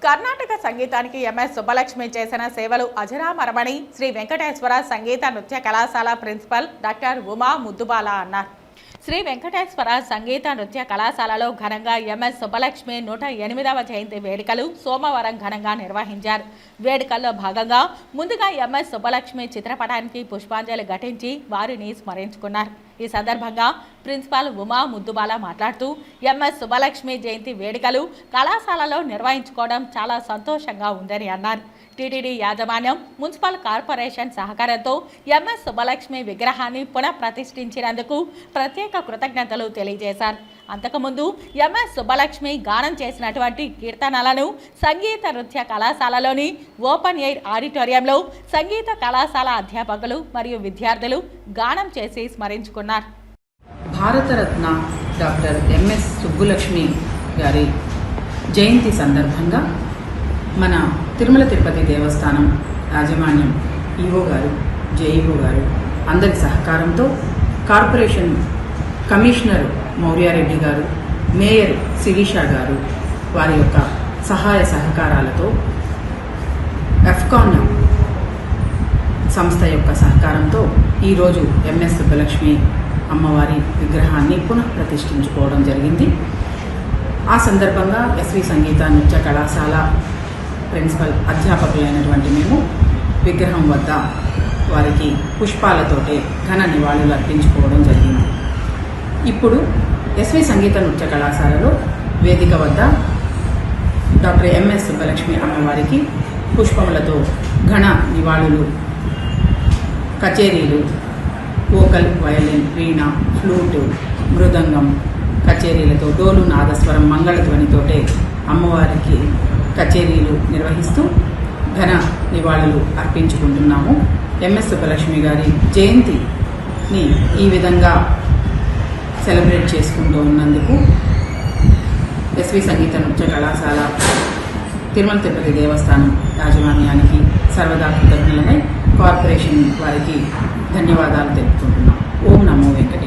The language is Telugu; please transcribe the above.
కర్ణాటక సంగీతానికి ఎంఎస్ సుబ్బలక్ష్మి చేసిన సేవలు అజరామరమని శ్రీ వెంకటేశ్వర సంగీత నృత్య కళాశాల ప్రిన్సిపల్ డాక్టర్ ఉమా ముద్దుబాల అన్నారు. శ్రీ వెంకటేశ్వర సంగీత నృత్య కళాశాలలో ఘనంగా ఎంఎస్ సుబ్బలక్ష్మి 108వ జయంతి వేడుకలు సోమవారం ఘనంగా నిర్వహించారు. వేడుకల్లో భాగంగా ముందుగా ఎంఎస్ సుబ్బలక్ష్మి చిత్రపటానికి పుష్పాంజలి ఘటించి వారిని స్మరించుకున్నారు. ఈ సందర్భంగా ప్రిన్సిపాల్ ఉమా ముద్దుబాల మాట్లాడుతూ ఎంఎస్ సుబ్బలక్ష్మి జయంతి వేడుకలు కళాశాలలో నిర్వహించుకోవడం చాలా సంతోషంగా ఉందని అన్నారు. టీటీడీ యాజమాన్యం, మున్సిపల్ కార్పొరేషన్ సహకారంతో ఎంఎస్ సుబ్బలక్ష్మి విగ్రహాన్ని పునఃప్రతిష్ఠించినందుకు ప్రత్యేక కృతజ్ఞతలు తెలియజేశారు. అంతకుముందు ఎంఎస్ సుబ్బలక్ష్మి గానం చేసినటువంటి కీర్తనలను సంగీత నృత్య కళాశాలలోని ఓపెన్ ఎయిర్ ఆడిటోరియంలో సంగీత కళాశాల అధ్యాపకులు మరియు విద్యార్థులు గానం చేసి స్మరించుకున్నారు. భారతరత్న డాక్టర్ ఎంఎస్ సుబ్బులక్ష్మి గారి జయంతి సందర్భంగా మన తిరుమల తిరుపతి దేవస్థానం యాజమాన్యం ఈఓ గారు, జేఈఓ గారు అందరి సహకారంతో కార్పొరేషన్ కమిషనర్ మౌర్యారెడ్డి గారు, మేయర్ శిరీష గారు వారి యొక్క సహాయ సహకారాలతో ఎఫ్కాన్ సంస్థ యొక్క సహకారంతో ఈరోజు ఎంఎస్ సుబ్బలక్ష్మి అమ్మవారి విగ్రహాన్ని పునఃప్రతిష్ఠించుకోవడం జరిగింది. ఆ సందర్భంగా ఎస్వి సంగీత నృత్య కళాశాల ప్రిన్సిపల్ అధ్యాపకులైనటువంటి మేము విగ్రహం వద్ద వారికి పుష్పాలతోటే ఘన నివాళులు అర్పించుకోవడం జరిగింది. ఇప్పుడు ఎస్వి సంగీత నృత్య కళాశాలలో వేదిక వద్ద డాక్టర్ ఎంఎస్ సుబ్బలక్ష్మి అమ్మవారికి పుష్పములతో ఘన నివాళులు, కచేరీలు, వోకల్, వయలిన్, వీణ, ఫ్లూటు, మృదంగం కచేరీలతో డోలు, నాదస్వరం, మంగళధ్వనితోటే అమ్మవారికి కచేరీలు నిర్వహిస్తూ ఘన నివాళులు అర్పించుకుంటున్నాము. ఎంఎస్ సుబ్బలక్ష్మి గారి జయంతిని ఈ విధంగా సెలబ్రేట్ చేసుకుంటూ ఉన్నందుకు ఎస్వి సంగీత నృత్య కళాశాల తిరుమల తిరుపతి దేవస్థానం యాజమాన్యానికి సర్వదా కృతజ్ఞులమై కార్పొరేషన్ వారికి ధన్యవాదాలు తెలుపుకుంటున్నాం. ఓం నమో వెంకటేశ్వరాయ.